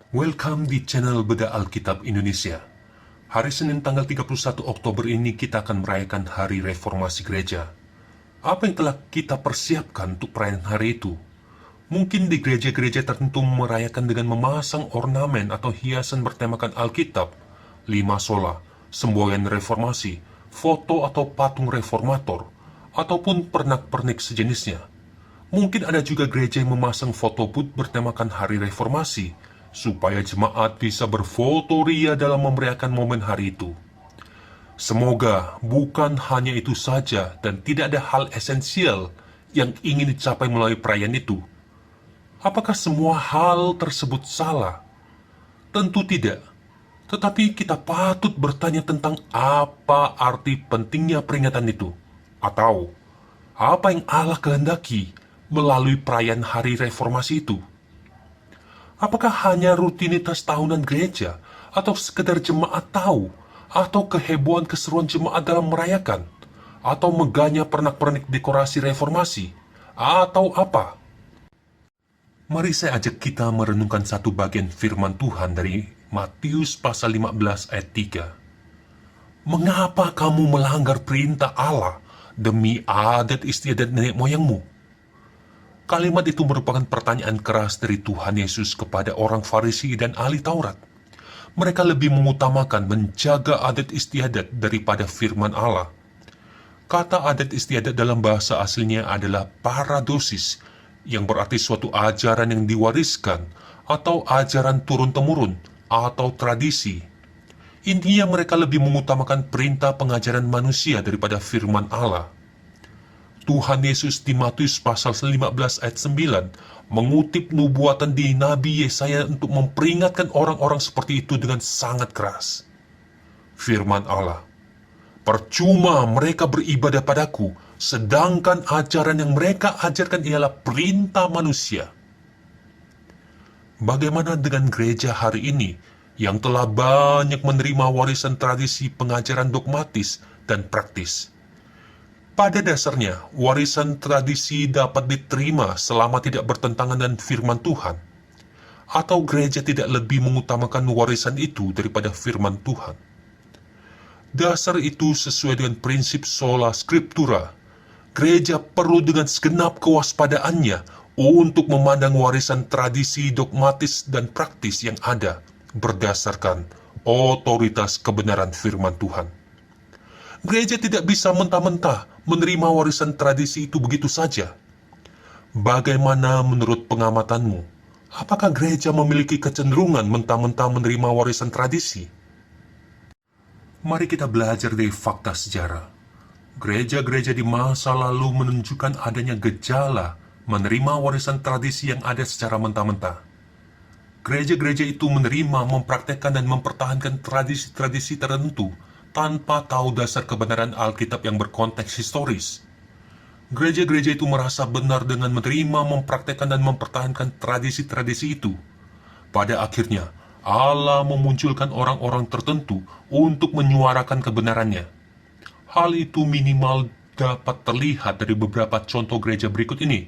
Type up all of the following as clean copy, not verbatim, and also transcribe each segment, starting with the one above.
Welcome di channel Bedah Alkitab Indonesia. Hari Senin tanggal 31 Oktober ini kita akan merayakan Hari Reformasi Gereja. Apa yang telah kita persiapkan untuk perayaan hari itu? Mungkin di gereja-gereja tertentu merayakan dengan memasang ornamen atau hiasan bertemakan Alkitab, 5 sola, semboyan reformasi, foto atau patung reformator, ataupun pernak-pernik sejenisnya. Mungkin ada juga gereja yang memasang foto booth bertemakan Hari Reformasi, supaya jemaat bisa berfoto ria dalam memeriahkan momen hari itu. Semoga bukan hanya itu saja dan tidak ada hal esensial yang ingin dicapai melalui perayaan itu. Apakah semua hal tersebut salah? Tentu tidak. Tetapi kita patut bertanya tentang apa arti pentingnya peringatan itu. Atau, apa yang Allah kehendaki melalui perayaan Hari Reformasi itu? Apakah hanya rutinitas tahunan gereja, atau sekedar jemaat tahu, atau kehebohan keseruan jemaat dalam merayakan, atau megahnya pernak-pernik dekorasi reformasi, atau apa? Mari saya ajak kita merenungkan satu bagian firman Tuhan dari Matius pasal 15 ayat 3. Mengapa kamu melanggar perintah Allah demi adat istiadat nenek moyangmu? Kalimat itu merupakan pertanyaan keras dari Tuhan Yesus kepada orang Farisi dan ahli Taurat. Mereka lebih mengutamakan menjaga adat istiadat daripada firman Allah. Kata adat istiadat dalam bahasa aslinya adalah paradosis, yang berarti suatu ajaran yang diwariskan, atau ajaran turun-temurun, atau tradisi. Intinya mereka lebih mengutamakan perintah pengajaran manusia daripada firman Allah. Tuhan Yesus di Matius pasal 15 ayat 9 mengutip nubuatan di Nabi Yesaya untuk memperingatkan orang-orang seperti itu dengan sangat keras. Firman Allah, percuma mereka beribadah padaku, sedangkan ajaran yang mereka ajarkan ialah perintah manusia. Bagaimana dengan gereja hari ini yang telah banyak menerima warisan tradisi pengajaran dogmatis dan praktis? Pada dasarnya, warisan tradisi dapat diterima selama tidak bertentangan dengan firman Tuhan. Atau gereja tidak lebih mengutamakan warisan itu daripada firman Tuhan. Dasar itu sesuai dengan prinsip sola scriptura. Gereja perlu dengan segenap kewaspadaannya untuk memandang warisan tradisi dogmatis dan praktis yang ada berdasarkan otoritas kebenaran firman Tuhan. Gereja tidak bisa mentah-mentah menerima warisan tradisi itu begitu saja. Bagaimana menurut pengamatanmu? Apakah gereja memiliki kecenderungan mentah-mentah menerima warisan tradisi? Mari kita belajar dari fakta sejarah. Gereja-gereja di masa lalu menunjukkan adanya gejala menerima warisan tradisi yang ada secara mentah-mentah. Gereja-gereja itu menerima, mempraktekkan, dan mempertahankan tradisi-tradisi tertentu tanpa tahu dasar kebenaran Alkitab yang berkonteks historis. Gereja-gereja itu merasa benar dengan menerima, mempraktekkan, dan mempertahankan tradisi-tradisi itu. Pada akhirnya, Allah memunculkan orang-orang tertentu untuk menyuarakan kebenarannya. Hal itu minimal dapat terlihat dari beberapa contoh gereja berikut ini.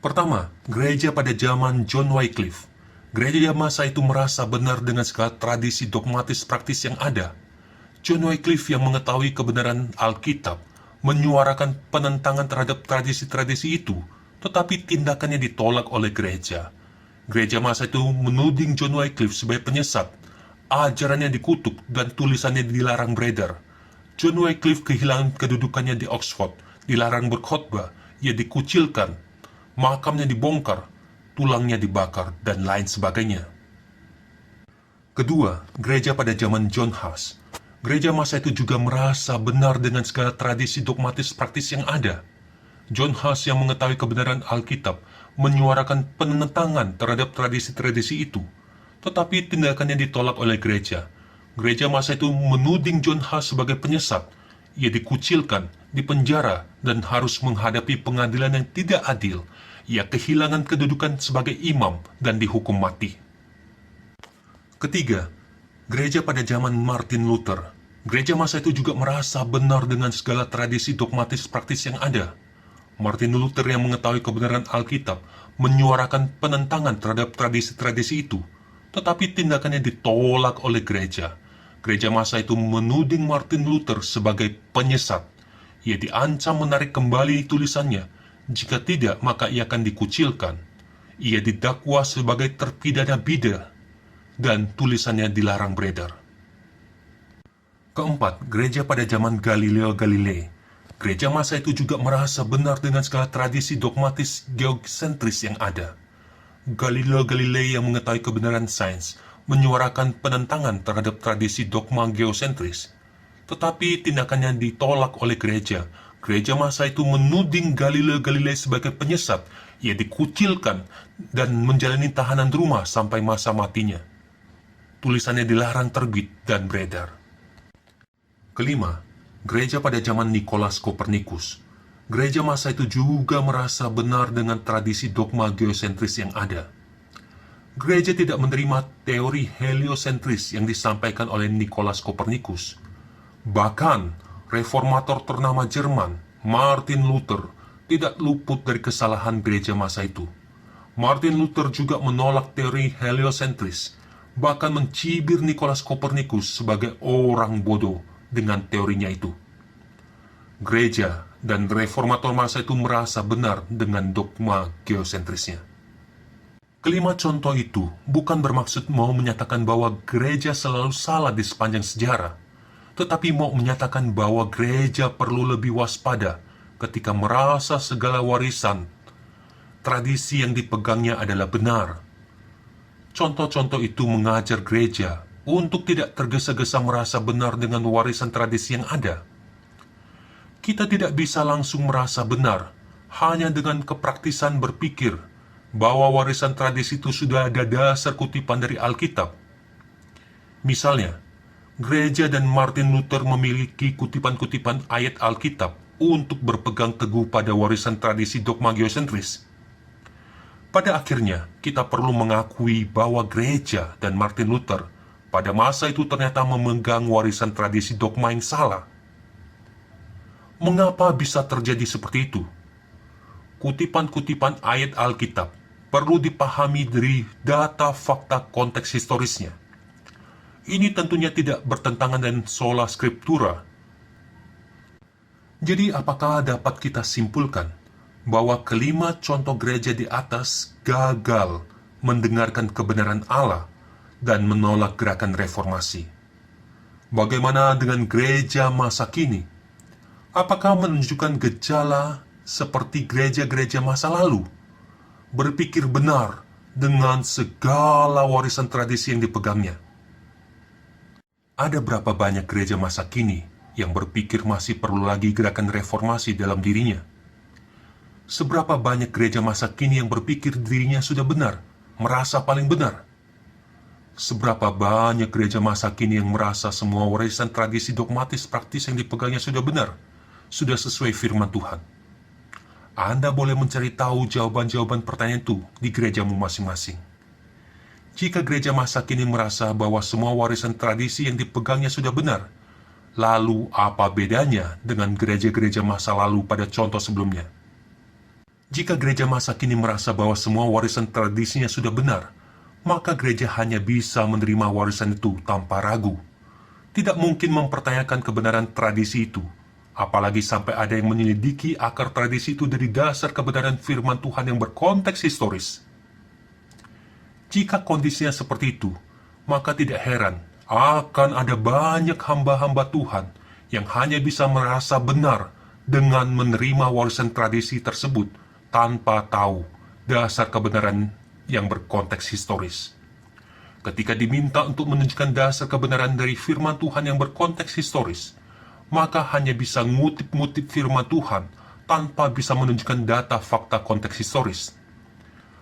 Pertama, gereja pada zaman John Wycliffe. Gereja masa itu merasa benar dengan segala tradisi dogmatis praktis yang ada. John Wycliffe yang mengetahui kebenaran Alkitab menyuarakan penentangan terhadap tradisi-tradisi itu, tetapi tindakannya ditolak oleh gereja. Gereja masa itu menuding John Wycliffe sebagai penyesat, ajarannya dikutuk dan tulisannya dilarang beredar. John Wycliffe kehilangan kedudukannya di Oxford, dilarang berkhotbah, ia dikucilkan, makamnya dibongkar, tulangnya dibakar, dan lain sebagainya. Kedua, gereja pada zaman John Huss. Gereja masa itu juga merasa benar dengan segala tradisi dogmatis praktis yang ada. John Huss yang mengetahui kebenaran Alkitab menyuarakan penentangan terhadap tradisi-tradisi itu, tetapi tindakannya ditolak oleh gereja. Gereja masa itu menuding John Huss sebagai penyesat. Ia dikucilkan, dipenjara, dan harus menghadapi pengadilan yang tidak adil. Ia kehilangan kedudukan sebagai imam dan dihukum mati. Ketiga, gereja pada zaman Martin Luther. Gereja masa itu juga merasa benar dengan segala tradisi dogmatis praktis yang ada. Martin Luther yang mengetahui kebenaran Alkitab menyuarakan penentangan terhadap tradisi-tradisi itu, tetapi tindakannya ditolak oleh gereja. Gereja masa itu menuding Martin Luther sebagai penyesat. Ia diancam menarik kembali tulisannya. Jika tidak, maka ia akan dikucilkan. Ia didakwa sebagai terpidana bida, dan tulisannya dilarang beredar. Keempat, gereja pada zaman Galileo Galilei. Gereja masa itu juga merasa benar dengan segala tradisi dogmatis geosentris yang ada. Galileo Galilei yang mengetahui kebenaran sains menyuarakan penentangan terhadap tradisi dogma geosentris. Tetapi tindakannya ditolak oleh gereja. Gereja masa itu menuding Galileo Galilei sebagai penyesat. Ia dikucilkan dan menjalani tahanan rumah sampai masa matinya. Tulisannya dilarang terbit dan beredar. Kelima, gereja pada zaman Nikolaus Kopernikus. Gereja masa itu juga merasa benar dengan tradisi dogma geosentris yang ada. Gereja tidak menerima teori heliosentris yang disampaikan oleh Nikolaus Kopernikus. Bahkan, reformator ternama Jerman, Martin Luther, tidak luput dari kesalahan gereja masa itu. Martin Luther juga menolak teori heliosentris, bahkan mencibir Nikolaus Kopernikus sebagai orang bodoh dengan teorinya itu. Gereja dan reformator masa itu merasa benar dengan dogma geosentrisnya. Kelima contoh itu bukan bermaksud mau menyatakan bahwa gereja selalu salah di sepanjang sejarah, tetapi mau menyatakan bahwa gereja perlu lebih waspada ketika merasa segala warisan tradisi yang dipegangnya adalah benar. Contoh-contoh itu mengajar gereja untuk tidak tergesa-gesa merasa benar dengan warisan tradisi yang ada. Kita tidak bisa langsung merasa benar hanya dengan kepraktisan berpikir bahwa warisan tradisi itu sudah ada dasar kutipan dari Alkitab. Misalnya, gereja dan Martin Luther memiliki kutipan-kutipan ayat Alkitab untuk berpegang teguh pada warisan tradisi dogma geosentris. Pada akhirnya, kita perlu mengakui bahwa gereja dan Martin Luther pada masa itu ternyata memegang warisan tradisi dogma yang salah. Mengapa bisa terjadi seperti itu? Kutipan-kutipan ayat Alkitab perlu dipahami dari data fakta konteks historisnya. Ini tentunya tidak bertentangan dengan sola scriptura. Jadi apakah dapat kita simpulkan bahwa kelima contoh gereja di atas gagal mendengarkan kebenaran Allah dan menolak gerakan reformasi? Bagaimana dengan gereja masa kini? Apakah menunjukkan gejala seperti gereja-gereja masa lalu? Berpikir benar dengan segala warisan tradisi yang dipegangnya. Ada berapa banyak gereja masa kini yang berpikir masih perlu lagi gerakan reformasi dalam dirinya? Seberapa banyak gereja masa kini yang berpikir dirinya sudah benar, merasa paling benar? Seberapa banyak gereja masa kini yang merasa semua warisan tradisi dogmatis praktis yang dipegangnya sudah benar, sudah sesuai firman Tuhan? Anda boleh mencari tahu jawaban-jawaban pertanyaan itu di gerejamu masing-masing. Jika gereja masa kini merasa bahwa semua warisan tradisi yang dipegangnya sudah benar, lalu apa bedanya dengan gereja-gereja masa lalu pada contoh sebelumnya? Jika gereja masa kini merasa bahwa semua warisan tradisinya sudah benar, maka gereja hanya bisa menerima warisan itu tanpa ragu. Tidak mungkin mempertanyakan kebenaran tradisi itu, apalagi sampai ada yang menyelidiki akar tradisi itu dari dasar kebenaran firman Tuhan yang berkonteks historis. Jika kondisinya seperti itu, maka tidak heran akan ada banyak hamba-hamba Tuhan yang hanya bisa merasa benar dengan menerima warisan tradisi tersebut tanpa tahu dasar kebenaran yang berkonteks historis. Ketika diminta untuk menunjukkan dasar kebenaran dari firman Tuhan yang berkonteks historis, maka hanya bisa ngutip-ngutip firman Tuhan tanpa bisa menunjukkan data fakta konteks historis.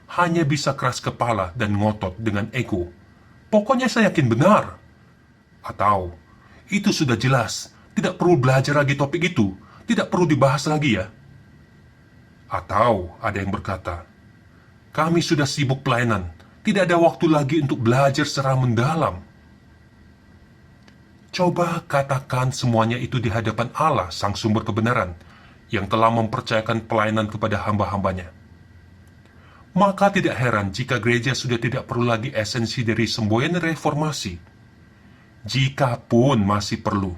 Hanya bisa keras kepala dan ngotot dengan ego. Pokoknya saya yakin benar. Atau, itu sudah jelas, tidak perlu belajar lagi topik itu, tidak perlu dibahas lagi ya. Atau ada yang berkata, kami sudah sibuk pelayanan, tidak ada waktu lagi untuk belajar secara mendalam. Coba katakan semuanya itu di hadapan Allah, sang sumber kebenaran, yang telah mempercayakan pelayanan kepada hamba-hambanya. Maka tidak heran jika gereja sudah tidak perlu lagi esensi dari semboyan reformasi. Jikapun masih perlu,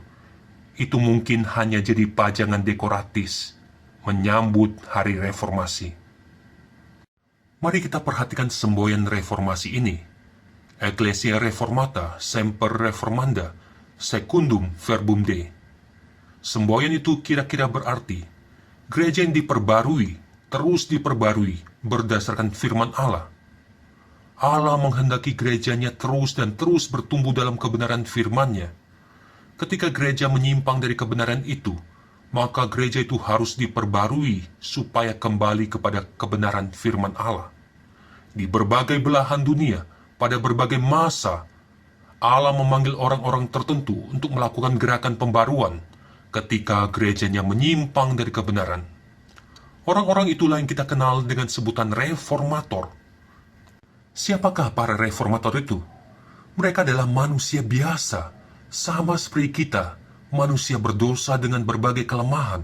itu mungkin hanya jadi pajangan dekoratis menyambut hari reformasi. Mari kita perhatikan semboyan reformasi ini. Ecclesia Reformata Semper Reformanda Secundum Verbum Dei. Semboyan itu kira-kira berarti gereja yang diperbarui, terus diperbarui berdasarkan firman Allah. Allah menghendaki gerejanya terus dan terus bertumbuh dalam kebenaran firman-Nya. Ketika gereja menyimpang dari kebenaran itu, maka gereja itu harus diperbarui supaya kembali kepada kebenaran firman Allah. Di berbagai belahan dunia, pada berbagai masa, Allah memanggil orang-orang tertentu untuk melakukan gerakan pembaruan ketika gerejanya menyimpang dari kebenaran. Orang-orang itulah yang kita kenal dengan sebutan reformator. Siapakah para reformator itu? Mereka adalah manusia biasa, sama seperti kita, manusia berdosa dengan berbagai kelemahan,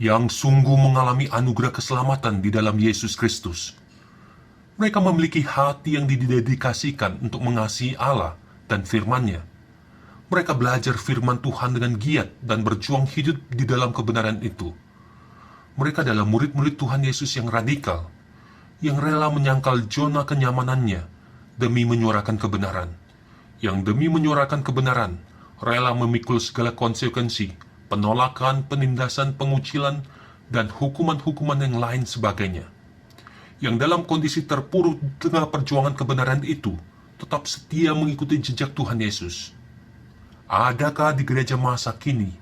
yang sungguh mengalami anugerah keselamatan di dalam Yesus Kristus. Mereka memiliki hati yang didedikasikan untuk mengasihi Allah dan firman-Nya. Mereka belajar firman Tuhan dengan giat dan berjuang hidup di dalam kebenaran itu. Mereka adalah murid-murid Tuhan Yesus yang radikal, yang rela menyangkal zona kenyamanannya demi menyuarakan kebenaran, yang demi menyuarakan kebenaran rela memikul segala konsekuensi, penolakan, penindasan, pengucilan, dan hukuman-hukuman yang lain sebagainya. Yang dalam kondisi terpuruk di tengah perjuangan kebenaran itu, tetap setia mengikuti jejak Tuhan Yesus. Adakah di gereja masa kini,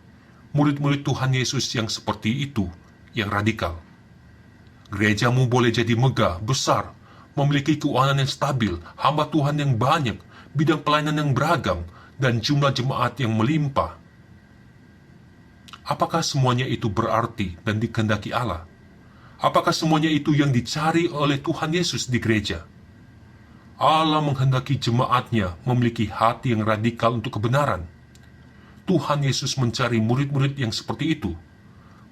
murid-murid Tuhan Yesus yang seperti itu, yang radikal? Gerejamu boleh jadi megah, besar, memiliki keuangan yang stabil, hamba Tuhan yang banyak, bidang pelayanan yang beragam, dan jumlah jemaat yang melimpah. Apakah semuanya itu berarti dan dikehendaki Allah? Apakah semuanya itu yang dicari oleh Tuhan Yesus di gereja? Allah menghendaki jemaatnya memiliki hati yang radikal untuk kebenaran. Tuhan Yesus mencari murid-murid yang seperti itu.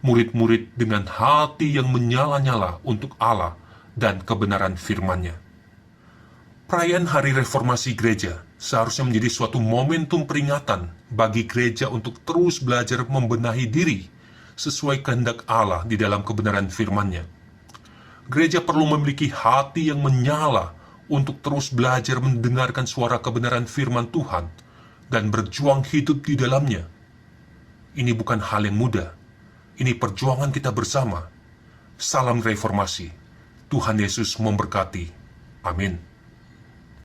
Murid-murid dengan hati yang menyala-nyala untuk Allah dan kebenaran firman-Nya. Perayaan Hari Reformasi Gereja seharusnya menjadi suatu momentum peringatan bagi gereja untuk terus belajar membenahi diri sesuai kehendak Allah di dalam kebenaran firman-Nya. Gereja perlu memiliki hati yang menyala untuk terus belajar mendengarkan suara kebenaran firman Tuhan dan berjuang hidup di dalamnya. Ini bukan hal yang mudah. Ini perjuangan kita bersama. Salam reformasi. Tuhan Yesus memberkati. Amin.